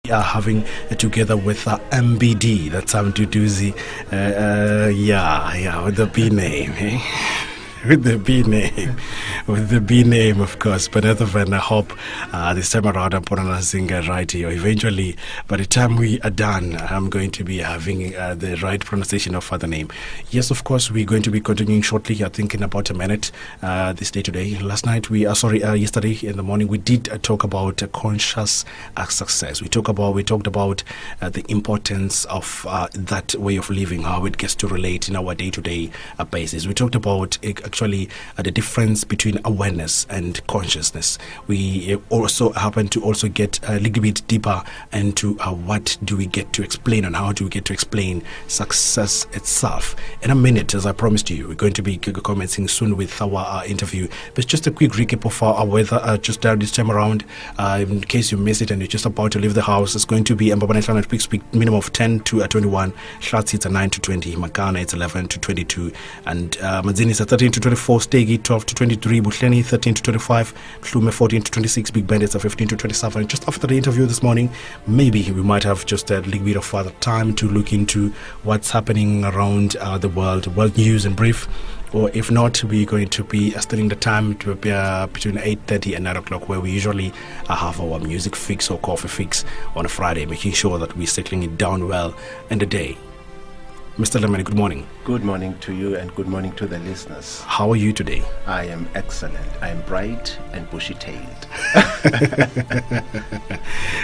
We are having together with MBD, that's Sam Duduzi, with the B name, eh? With the B name, of course. But other than I hope this time around I'm pronouncing right here. Eventually, by the time we are done, I'm going to be having the right pronunciation of the name. Yes, of course, we're going to be continuing shortly. I think in about a minute. This day today. Yesterday in the morning, we did talk about conscious success. We talked about the importance of that way of living, how it gets to relate in our day-to-day basis. We talked about actually the difference between awareness and consciousness. We also happen to also get a little bit deeper into what do we get to explain and how do we get to explain success itself. In a minute, as I promised you, we're going to be commencing soon with our interview. But just a quick recap of our weather just this time around. In case you missed it and you're just about to leave the house, it's going to be Mbabane at peak minimum of 10 to 21. Shatsi it's 9 to 20. Makana it's 11 to 22. And Madzini is 13 to 24. Stegi 12 to 23. Butleni 13 to 25. Mhlume 14 to 26. Big Bandits 15 to 27. And just after the interview this morning, maybe we might have just a little bit of further time to look into what's happening around the world news in brief. Or if not, we're going to be studying the time to be between 8:30 and 9 o'clock, where we usually have our music fix or coffee fix on a Friday, making sure that we're settling it down well in the day. Mr. Lemon, good morning. Good morning to you and good morning to the listeners. How are you today? I am excellent. I am bright and bushy-tailed.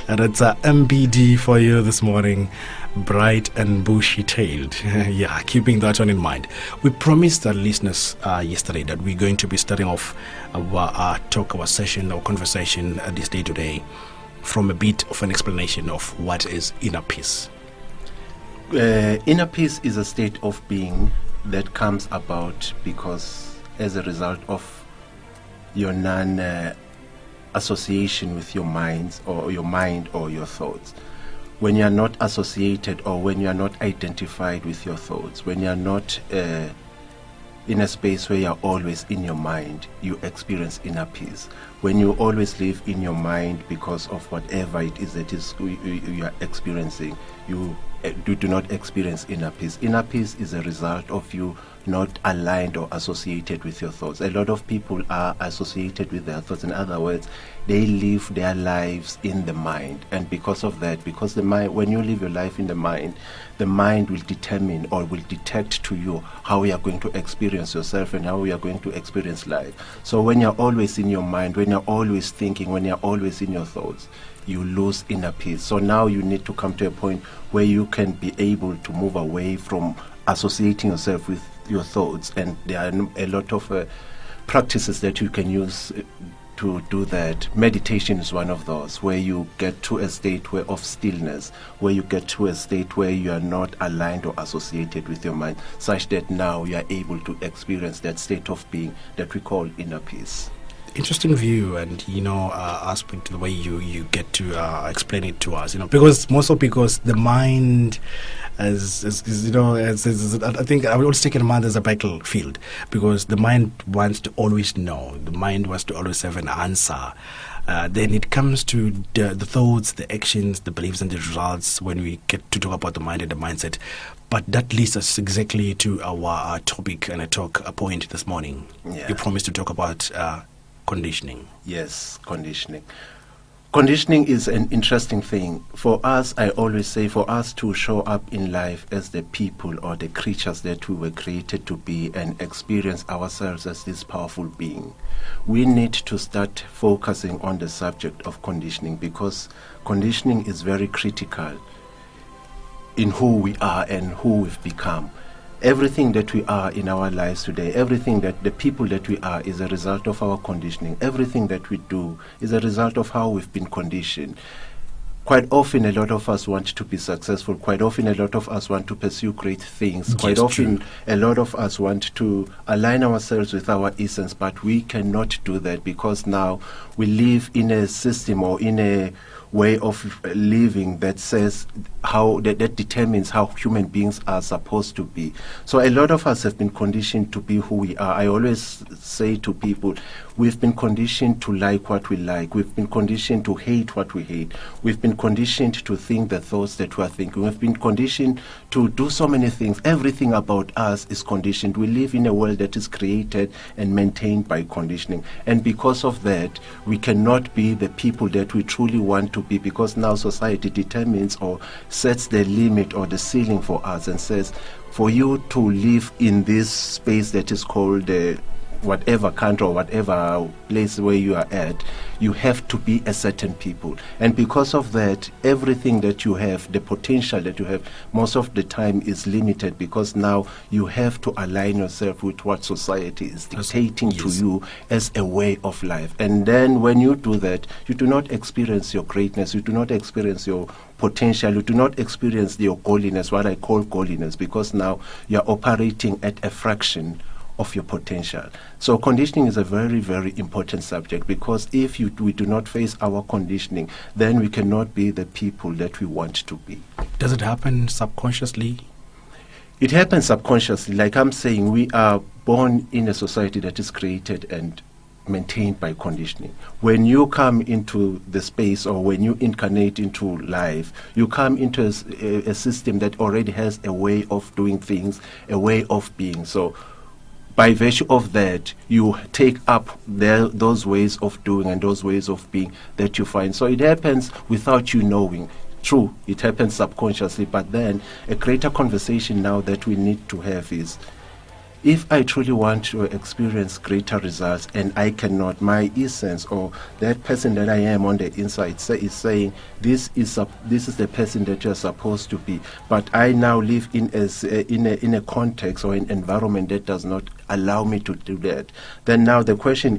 And it's MBD for you this morning. Bright and bushy-tailed. Yeah, keeping that one in mind. We promised our listeners yesterday that we're going to be starting off our session, our conversation this day today from a bit of an explanation of what is inner peace. Inner peace is a state of being that comes about because as a result of your non-association with your mind or your thoughts. When you are not associated or when you are not identified with your thoughts, when you are not in a space where you are always in your mind, you experience inner peace. When you always live in your mind because of whatever it is that is you are experiencing, you do not experience inner peace. Inner peace is a result of you not aligned or associated with your thoughts. A lot of people are associated with their thoughts. In other words, they live their lives in the mind. And because of that, because the mind, when you live your life in the mind will determine or will detect to you how you are going to experience yourself and how you are going to experience life. So when you're always in your mind, when you're always thinking, when you're always in your thoughts, you lose inner peace. So now you need to come to a point where you can be able to move away from associating yourself with your thoughts. And there are a lot of practices that you can use to do that. Meditation is one of those, where you get to a state of stillness, where you get to a state where you are not aligned or associated with your mind, such that now you are able to experience that state of being that we call inner peace. Interesting view, and aspect to the way you get to explain it to us. Because the mind, I think I would always take the mind as a battlefield, because the mind wants to always know. The mind wants to always have an answer. Then it comes to the thoughts, the actions, the beliefs, and the results when we get to talk about the mind and the mindset. But that leads us exactly to our topic and a point this morning. Yeah. You promised to talk about conditioning. Yes, conditioning. Conditioning is an interesting thing. For us, I always say, for us to show up in life as the people or the creatures that we were created to be and experience ourselves as this powerful being, we need to start focusing on the subject of conditioning, because conditioning is very critical in who we are and who we've become. Everything that we are in our lives today, everything that the people that we are is a result of our conditioning. Everything that we do is a result of how we've been conditioned. Quite often, a lot of us want to be successful. Quite often, a lot of us want to pursue great things. Quite often, a lot of us want to align ourselves with our essence, but we cannot do that because now we live in a system or in a way of living that says how that determines how human beings are supposed to be. So a lot of us have been conditioned to be who we are. I always say to people, we've been conditioned to like what we like. We've been conditioned to hate what we hate. We've been conditioned to think the thoughts that we are thinking. We've been conditioned to do so many things. Everything about us is conditioned. We live in a world that is created and maintained by conditioning. And because of that, we cannot be the people that we truly want to be, because now society determines or sets the limit or the ceiling for us and says, for you to live in this space that is called whatever country or whatever place where you are at, you have to be a certain people. And because of that, everything that you have, the potential that you have, most of the time is limited, because now you have to align yourself with what society is dictating to you as a way of life. And then when you do that, you do not experience your greatness, you do not experience your potential, you do not experience your godliness, what I call godliness, because now you are operating at a fraction of your potential. So conditioning is a very, very important subject, because if we do not face our conditioning, then we cannot be the people that we want to be. Does it happen subconsciously? It happens subconsciously. Like I'm saying, we are born in a society that is created and maintained by conditioning. When you come into the space, or when you incarnate into life, you come into a system that already has a way of doing things, a way of being. So by virtue of that, you take up those ways of doing and those ways of being that you find. So it happens without you knowing. True, it happens subconsciously, but then a greater conversation now that we need to have is, if I truly want to experience greater results and I cannot, my essence or that person that I am on the inside is saying, this is the person that you're supposed to be, but I now live in a context or an environment that does not allow me to do that, then now the question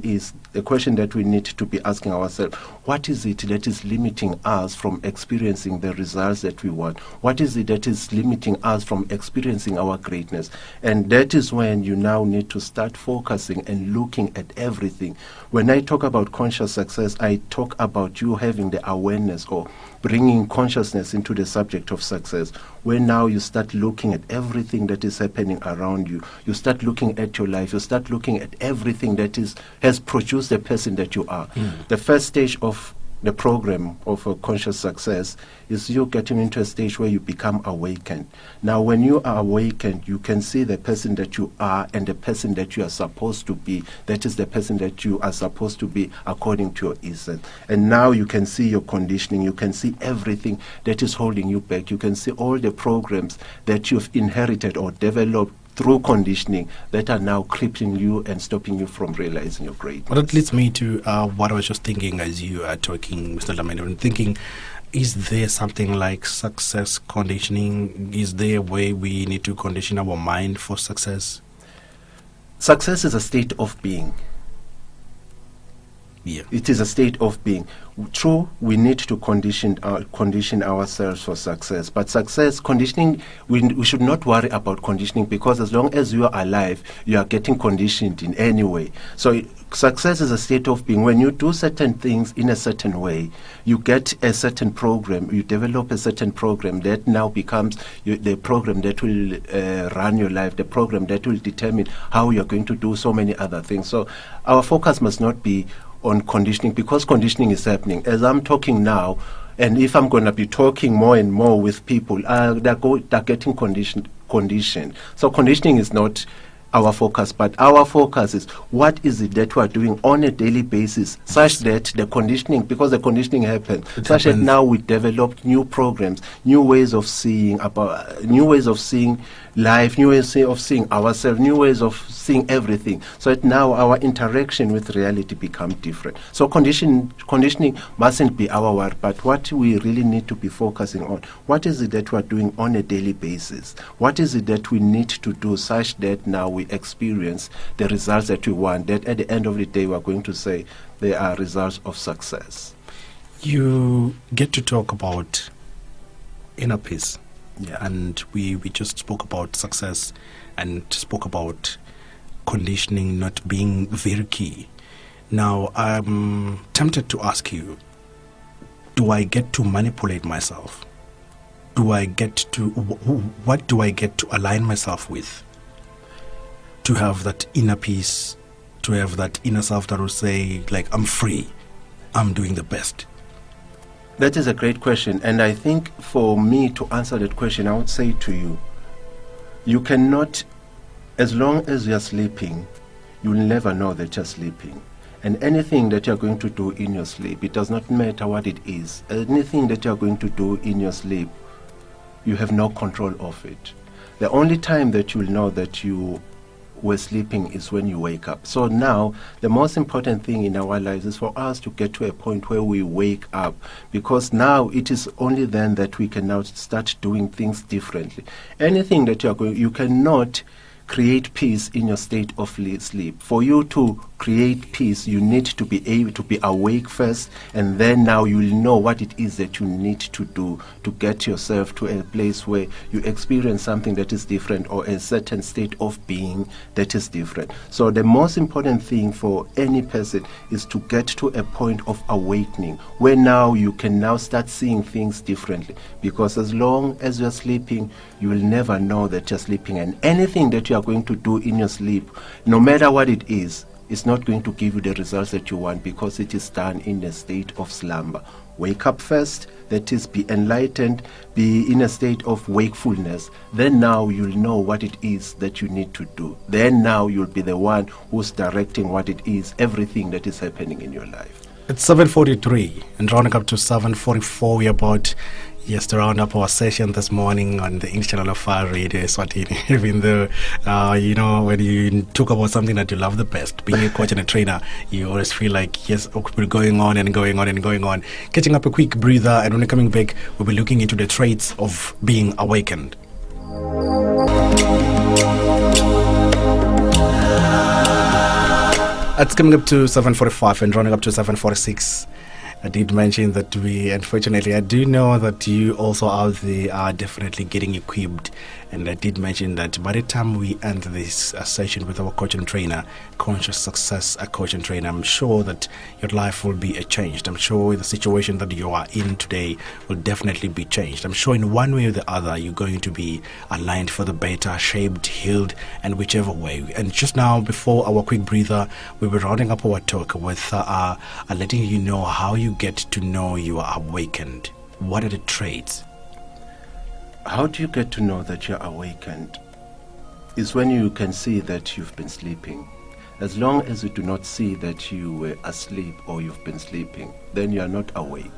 that we need to be asking ourselves, what is it that is limiting us from experiencing the results that we want? What is it that is limiting us from experiencing our greatness? And that is when you now need to start focusing and looking at everything. When I talk about conscious success, I talk about you having the awareness or bringing consciousness into the subject of success, where now you start looking at everything that is happening around you. You start looking at your life. You start looking at everything that has produced the person that you are. The first stage of the program of a conscious success is you getting into a stage where you become awakened. Now, when you are awakened, you can see the person that you are and the person that you are supposed to be. That is the person that you are supposed to be according to your essence. And now you can see your conditioning. You can see everything that is holding you back. You can see all the programs that you've inherited or developed through conditioning that are now crippling you and stopping you from realizing your greatness. Well, that leads me to what I was just thinking as you are talking, Mr. Lamine. I'm thinking, is there something like success conditioning? Is there a way we need to condition our mind for success? Success is a state of being. Yeah. It is a state of being. True, we need to condition ourselves for success. But success conditioning, we should not worry about conditioning, because as long as you are alive, you are getting conditioned in any way. So success is a state of being. When you do certain things in a certain way, you get a certain program, you develop a certain program that now becomes the program that will run your life, the program that will determine how you're going to do so many other things. So our focus must not be on conditioning, because conditioning is happening. As I'm talking now, and if I'm going to be talking more and more with people, they're getting conditioned. So conditioning is not our focus, but our focus is what is it that we are doing on a daily basis, such that the conditioning, because the conditioning happens, that now we develop new programs, new ways of seeing life, new ways of seeing ourselves, new ways of seeing everything, so that now our interaction with reality becomes different. So conditioning mustn't be our word, but what we really need to be focusing on, what is it that we are doing on a daily basis? What is it that we need to do such that now we experience the results that we want, that at the end of the day we are going to say they are results of success. You get to talk about inner peace. Yeah. And we just spoke about success and spoke about conditioning not being very key. Now, I'm tempted to ask you, do I get to manipulate myself? What do I get to align myself with? To have that inner peace, to have that inner self that will say, like, I'm free, I'm doing the best. That is a great question. And I think for me to answer that question, I would say to you, you cannot, as long as you're sleeping, you'll never know that you're sleeping. And anything that you're going to do in your sleep, it does not matter what it is. Anything that you're going to do in your sleep, you have no control of it. The only time that you'll know that you were sleeping is when you wake up. So now, the most important thing in our lives is for us to get to a point where we wake up, because now it is only then that we can now start doing things differently. Anything that you cannot create peace in your state of sleep. For you to create peace, you need to be able to be awake first, and then now you'll know what it is that you need to do to get yourself to a place where you experience something that is different, or a certain state of being that is different. So the most important thing for any person is to get to a point of awakening, where now you can now start seeing things differently, because as long as you're sleeping, you will never know that you're sleeping, and anything that you are going to do in your sleep, no matter what it is, it's not going to give you the results that you want, because it is done in a state of slumber. Wake up first, that is, be enlightened, be in a state of wakefulness. Then now you'll know what it is that you need to do. Then now you'll be the one who's directing what it is, everything that is happening in your life. It's 7:43 and rounding up to 7:44. We're about to round up our session this morning on the International Fire Radio Swatini. Even though, when you talk about something that you love the best, being a coach and a trainer, you always feel like, yes, we're going on and going on and going on. Catching up a quick breather, and when we're coming back, we'll be looking into the traits of being awakened. It's coming up to 7:45 and running up to 7:46. I did mention that I do know that you also out there are definitely getting equipped. And I did mention that by the time we end this session with our coach and trainer, Conscious Success Coach and Trainer, I'm sure that your life will be changed. I'm sure the situation that you are in today will definitely be changed. I'm sure in one way or the other, you're going to be aligned for the better, shaped, healed, and whichever way. And just now, before our quick breather, we were rounding up our talk with letting you know how you get to know you are awakened. What are the traits? How do you get to know that you're awakened? It's when you can see that you've been sleeping. As long as you do not see that you were asleep or you've been sleeping, then you are not awake.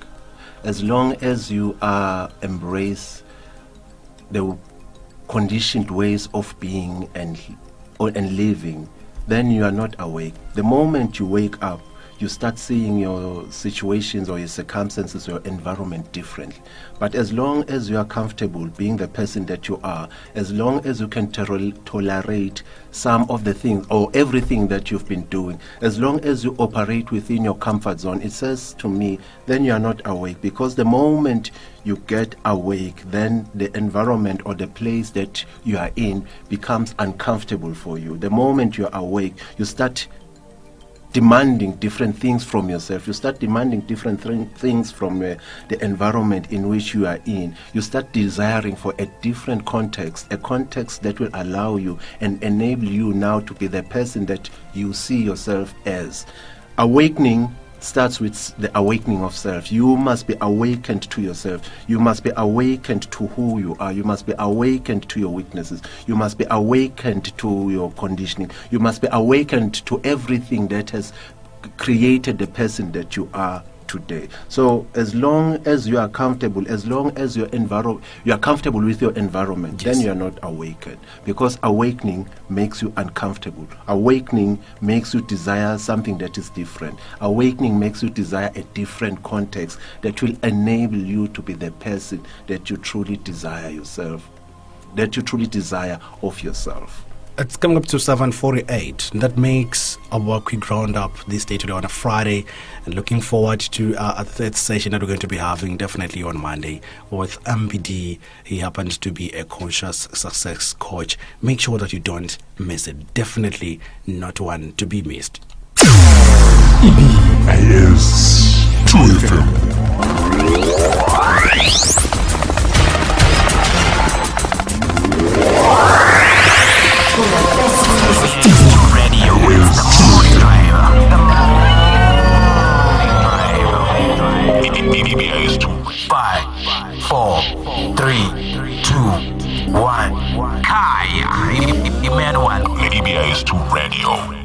As long as you embrace the conditioned ways of being and living, then you are not awake. The moment you wake up, you start seeing your situations or your circumstances, your environment differently. But as long as you are comfortable being the person that you are, as long as you can tolerate some of the things or everything that you've been doing, as long as you operate within your comfort zone, it says to me, then you are not awake. Because the moment you get awake, then the environment or the place that you are in becomes uncomfortable for you. The moment you're awake, you start demanding different things from yourself. You start demanding different things from the environment in which you are in. You start desiring for a different context, a context that will allow you and enable you now to be the person that you see yourself as. Awakening starts with the awakening of self. You must be awakened to yourself. You must be awakened to who you are. You must be awakened to your weaknesses. You must be awakened to your conditioning. You must be awakened to everything that has created the person that you are today. So as long as you are comfortable, as long as you are comfortable with your environment, yes, then you are not awakened. Because awakening makes you uncomfortable. Awakening makes you desire something that is different. Awakening makes you desire a different context that will enable you to be the person that you truly desire yourself, that you truly desire of yourself. It's coming up to 7:48. That makes our quick roundup this day today on a Friday, and looking forward to a third session that we're going to be having definitely on Monday with MBD. He happens to be a conscious success coach. Make sure that you don't miss it. Definitely not one to be missed. EBIS 2FM. Radio is the morning driver. EBIS 5, 4, 3, 2, 1. Khaya, Emmanuel. EBIS 2 Radio.